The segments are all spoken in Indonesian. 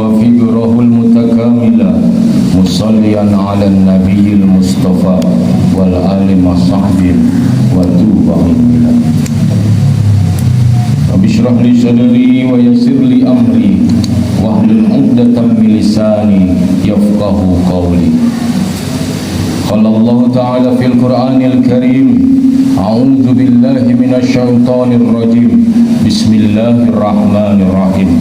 وفكره المتكامل مصليا على النبي المصطفى والآل وصحبه وتوبهم إلى رب اشرح لي صدري ويسر لي أمري واحلل عقدة من لساني يفقهوا قولي. قال الله تعالى في القرآن الكريم: أعوذ بالله من الشيطان الرجيم بسم الله الرحمن الرحيم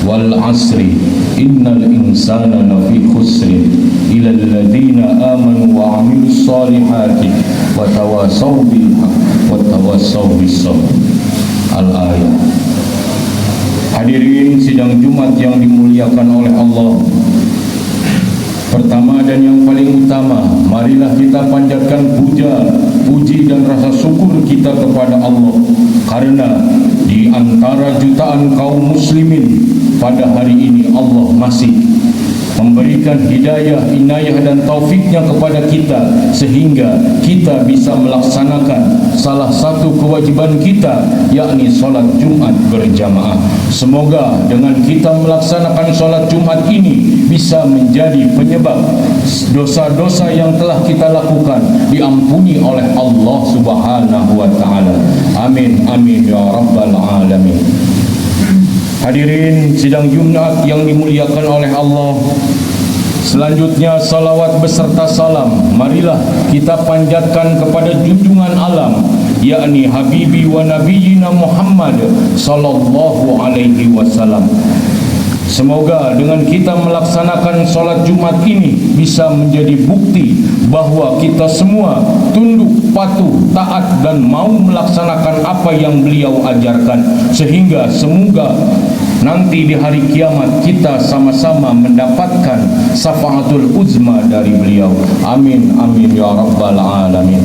والعصر إن الإنسان لفي خسر إلا الذين آمنوا وعملوا الصالحات وتواصوا بالحق وتواصوا بالصبر. Al-Ayat. Hadirin sidang Jumat yang dimuliakan oleh Allah, pertama dan yang paling utama, marilah kita panjatkan puji dan rasa syukur kita kepada Allah, karena di antara jutaan kaum muslimin pada hari ini Allah masih memberikan hidayah, inayah dan taufiknya kepada kita, sehingga kita bisa melaksanakan salah satu kewajiban kita, yakni sholat Jumat berjamaah. Semoga dengan kita melaksanakan sholat Jumat ini bisa menjadi penyebab dosa-dosa yang telah kita lakukan diampuni oleh Allah Subhanahu wa ta'ala. Amin amin ya rabbal alamin. Hadirin sidang Jumat yang dimuliakan oleh Allah, selanjutnya salawat beserta salam marilah kita panjatkan kepada junjungan alam, yakni Habibi wa Nabiyina Muhammad sallallahu alaihi wasallam. Semoga dengan kita melaksanakan sholat Jumat ini bisa menjadi bukti bahwa kita semua tunduk, patuh, taat dan mau melaksanakan apa yang beliau ajarkan, sehingga semoga nanti di hari kiamat kita sama-sama mendapatkan syafaatul uzma dari beliau. Amin amin ya rabbal alamin.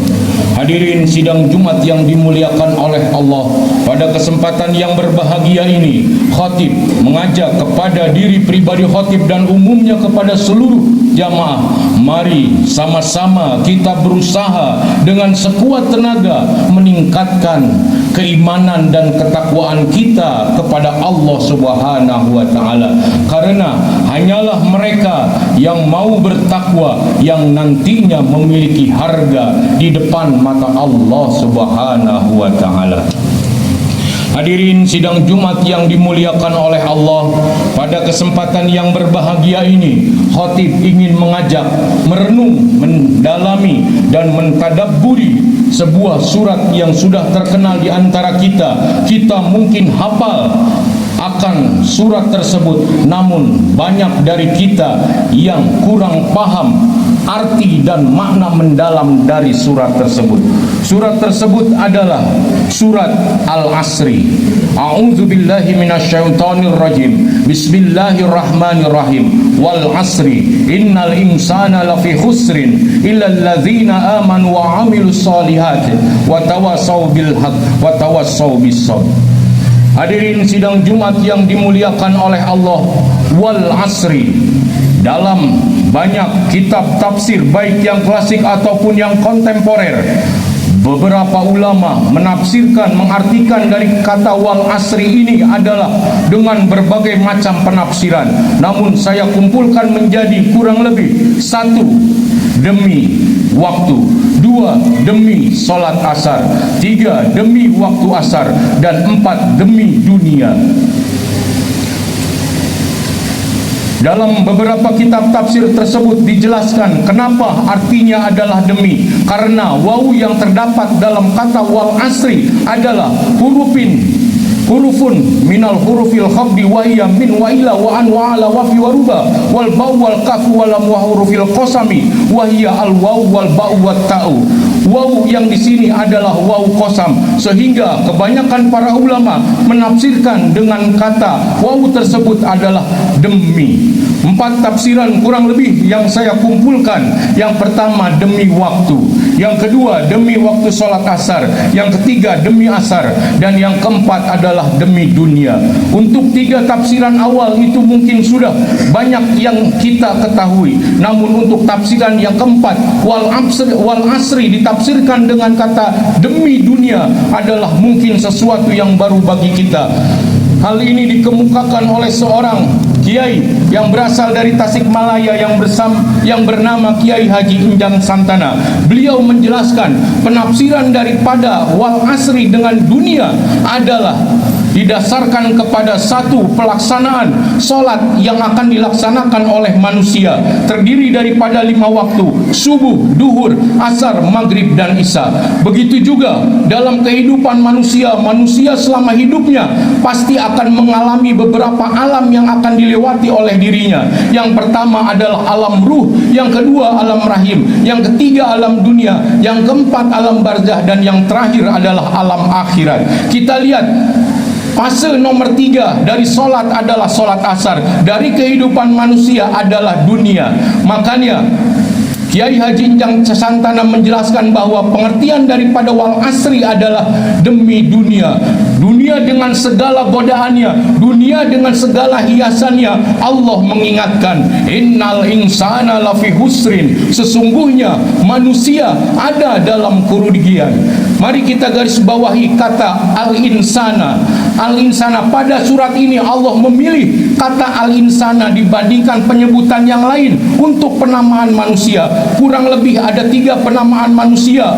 Hadirin sidang Jumat yang dimuliakan oleh Allah, pada kesempatan yang berbahagia ini khatib mengajak kepada diri pribadi khatib dan umumnya kepada seluruh jamaah, mari sama-sama kita berusaha dengan sekuat tenaga meningkatkan keimanan dan ketakwaan kita kepada Allah Subhanahu wa ta'ala, karena hanyalah mereka yang mau bertakwa yang nantinya memiliki harga di depan mata Allah Subhanahu wa ta'ala. Hadirin sidang Jumat yang dimuliakan oleh Allah, pada kesempatan yang berbahagia ini khatib ingin mengajak merenung, mendalami dan mentadabburi sebuah surat yang sudah terkenal di antara kita. Kita mungkin hafal akan surat tersebut, namun banyak dari kita yang kurang paham arti dan makna mendalam dari surat tersebut. Surat tersebut adalah surat Al-Asri. A'udzu billahi minasyaitonir rajim. Bismillahirrahmanirrahim. Wal 'asri innal insana lafi khusrin illa alladzina amanu wa 'amilus solihati wa tawassaw bil haqq wa tawassaw bis sabr. Hadirin sidang Jumat yang dimuliakan oleh Allah, wal 'asri, dalam banyak kitab tafsir baik yang klasik ataupun yang kontemporer, beberapa ulama menafsirkan, mengartikan dari kata wal asri ini adalah dengan berbagai macam penafsiran. Namun saya kumpulkan menjadi kurang lebih: 1. Demi waktu, 2. Demi sholat asar, 3. Demi waktu asar, dan 4. Demi dunia. Dalam beberapa kitab tafsir tersebut dijelaskan kenapa artinya adalah demi, karena waw yang terdapat dalam kata wal asri adalah hurufun minal hurufil khafdi wa hiya min wa ila wa an wa ala wa fi wa ruba wal baw wal kafu wa lam wa hurufil qasami wa hiya al waw wal baw wat ta'u. Waw yang di sini adalah waw qasam, sehingga kebanyakan para ulama menafsirkan dengan kata waw tersebut adalah demi. 4 tafsiran kurang lebih yang saya kumpulkan. Yang pertama demi waktu, yang kedua demi waktu sholat asar, yang ketiga demi asar, dan yang keempat adalah demi dunia. Untuk 3 tafsiran awal itu mungkin sudah banyak yang kita ketahui, namun untuk tafsiran yang keempat wal asri ditafsirkan dengan kata demi dunia adalah mungkin sesuatu yang baru bagi kita. Hal ini dikemukakan oleh seorang kiai yang berasal dari Tasikmalaya yang bernama Kiai Haji Injang Santana. Beliau menjelaskan penafsiran daripada wal asri dengan dunia adalah didasarkan kepada satu pelaksanaan solat yang akan dilaksanakan oleh manusia, terdiri daripada 5 waktu: subuh, duhur, asar, maghrib, dan isya. Begitu juga dalam kehidupan manusia selama hidupnya pasti akan mengalami beberapa alam yang akan dilewati oleh dirinya. Yang pertama adalah alam ruh, yang kedua alam rahim, yang ketiga alam dunia, yang keempat alam barzah, dan yang terakhir adalah alam akhirat. Kita lihat fase nomor 3 dari solat adalah solat asar. Dari kehidupan manusia adalah dunia. Makanya Kiai Haji Injang Santana menjelaskan bahwa pengertian daripada wal asri adalah demi dunia. Dunia dengan segala godaannya, dunia dengan segala hiasannya. Allah mengingatkan, innal insana lafi husrin, sesungguhnya manusia ada dalam kerugian. Mari kita garis bawahi kata al-insana. Al-insana, pada surat ini Allah memilih kata al-insana dibandingkan penyebutan yang lain untuk penamaan manusia. Kurang lebih ada 3 penamaan manusia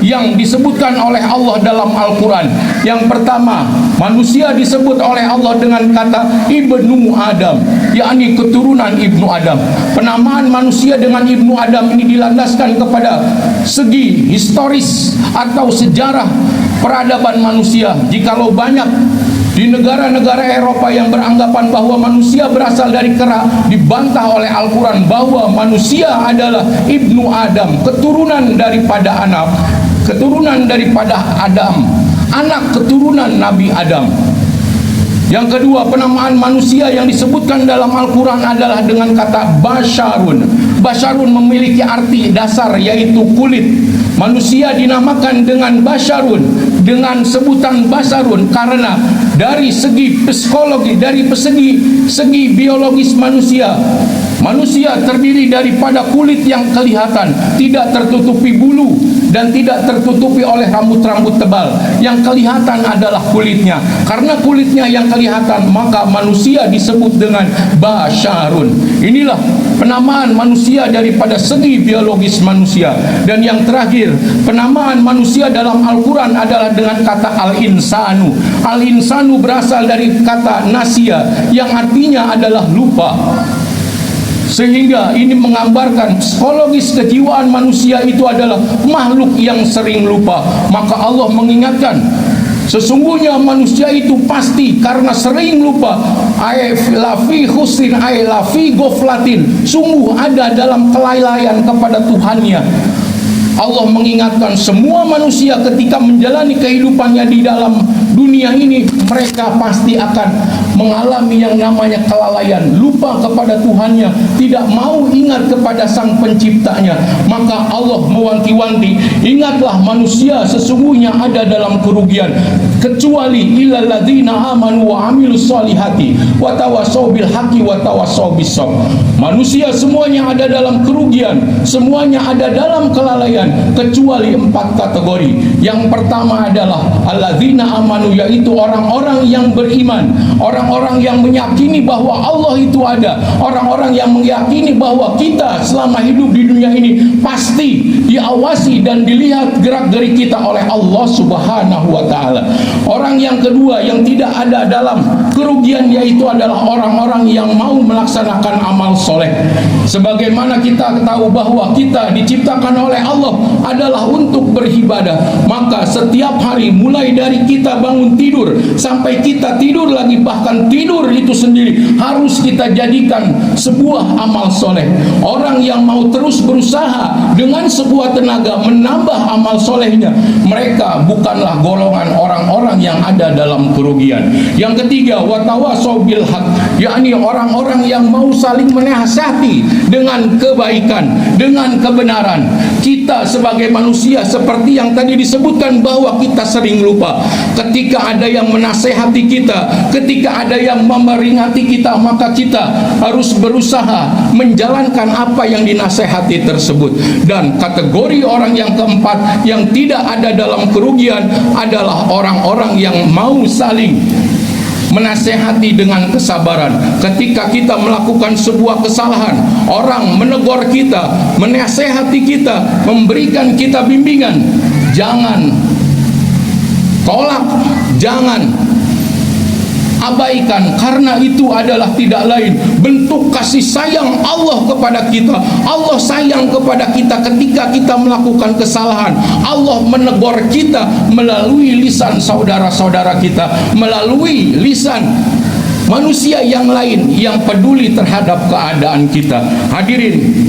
yang disebutkan oleh Allah dalam Al-Quran. Yang pertama, manusia disebut oleh Allah dengan kata Ibnu Adam, yakni keturunan Ibnu Adam. Penamaan manusia dengan Ibnu Adam ini dilandaskan kepada segi historis atau sejarah peradaban manusia. Jikalau banyak di negara-negara Eropa yang beranggapan bahwa manusia berasal dari kera, dibantah oleh Al-Quran bahwa manusia adalah Ibnu Adam, keturunan daripada Adam, anak keturunan Nabi Adam. Yang kedua, penamaan manusia yang disebutkan dalam Al-Quran adalah dengan kata Basyarun. Basyarun memiliki arti dasar yaitu kulit. Manusia dinamakan dengan Basyarun, dengan sebutan Basyarun karena dari segi psikologi, dari segi biologis manusia terdiri daripada kulit yang kelihatan, tidak tertutupi bulu dan tidak tertutupi oleh rambut-rambut tebal. Yang kelihatan adalah kulitnya. Karena kulitnya yang kelihatan, maka manusia disebut dengan Basyarun. Inilah penamaan manusia daripada segi biologis manusia. Dan yang terakhir, penamaan manusia dalam Al-Quran adalah dengan kata al-insanu. Al-insanu berasal dari kata nasya, yang artinya adalah lupa. Sehingga ini menggambarkan psikologis kejiwaan manusia itu adalah makhluk yang sering lupa. Maka Allah mengingatkan, sesungguhnya manusia itu pasti karena sering lupa, lafi khusrin, lafi goflatin, sungguh ada dalam kelalaian kepada Tuhannya. Allah mengingatkan semua manusia ketika menjalani kehidupannya di dalam dunia ini, mereka pasti akan mengalami yang namanya kelalaian, lupa kepada Tuhannya, tidak mau ingat kepada Sang Penciptanya. Maka Allah mewanti-wanti, ingatlah manusia sesungguhnya ada dalam kerugian, kecuali illal ladzina amanu wa amilus solihati wa tawassaw bil haqqi wa tawassaw bis sabr. Manusia semuanya ada dalam kerugian, semuanya ada dalam kelalaian, kecuali 4 kategori. Yang pertama adalah alladzina amanu, yaitu orang-orang yang beriman, orang-orang yang meyakini bahwa Allah itu ada, orang-orang yang meyakini bahwa kita selama hidup di dunia ini pasti diawasi dan dilihat gerak-gerik kita oleh Allah Subhanahu wa taala. Orang yang kedua yang tidak ada dalam kerugian yaitu adalah orang-orang yang mau melaksanakan amal soleh. Sebagaimana kita tahu bahwa kita diciptakan oleh Allah adalah untuk beribadah, maka setiap hari mulai dari kita bangun tidur sampai kita tidur lagi, bahkan tidur itu sendiri harus kita jadikan sebuah amal soleh. Orang yang mau terus berusaha dengan sebuah tenaga menambah amal solehnya, mereka bukanlah golongan orang-orang yang ada dalam kerugian. Yang ketiga, watawassaw bil haq, yakni orang-orang yang mau saling menasihati dengan kebaikan, dengan kebenaran. Kita sebagai manusia seperti yang tadi disebutkan bahwa kita sering lupa. Ketika ada yang menasehati kita, ketika ada yang memeringati kita, maka kita harus berusaha menjalankan apa yang dinasehati tersebut. Dan kategori orang yang keempat yang tidak ada dalam kerugian adalah orang-orang yang mau saling menasehati dengan kesabaran. Ketika kita melakukan sebuah kesalahan, orang menegur kita, menasehati kita, memberikan kita bimbingan, jangan tolak, jangan abaikan, karena itu adalah tidak lain bentuk kasih sayang Allah kepada kita. Allah sayang kepada kita ketika kita melakukan kesalahan. Allah menegur kita melalui lisan saudara-saudara kita, melalui lisan manusia yang lain yang peduli terhadap keadaan kita. Hadirin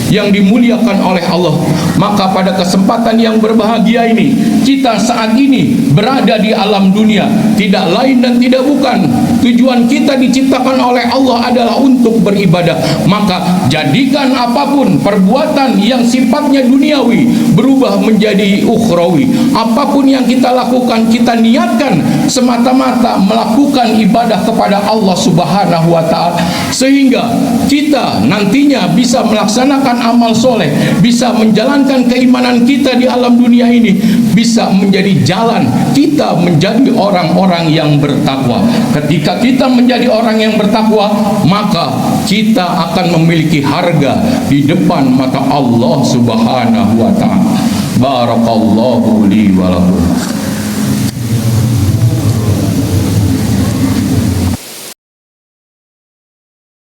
yang dimuliakan oleh Allah, maka pada kesempatan yang berbahagia ini, kita saat ini berada di alam dunia, tidak lain dan tidak bukan, tujuan kita diciptakan oleh Allah adalah untuk beribadah. Maka jadikan apapun perbuatan yang sifatnya duniawi berubah menjadi ukhrawi. Apapun yang kita lakukan, kita niatkan semata-mata melakukan ibadah kepada Allah Subhanahu wa Ta'ala, sehingga kita nantinya bisa melaksanakan amal soleh, bisa menjalankan keimanan kita di alam dunia ini, bisa menjadi jalan kita menjadi orang-orang yang bertakwa. Ketika kita menjadi orang yang bertakwa, maka kita akan memiliki harga di depan mata Allah Subhanahu wa Ta'ala. Barakallahu li wa lakum.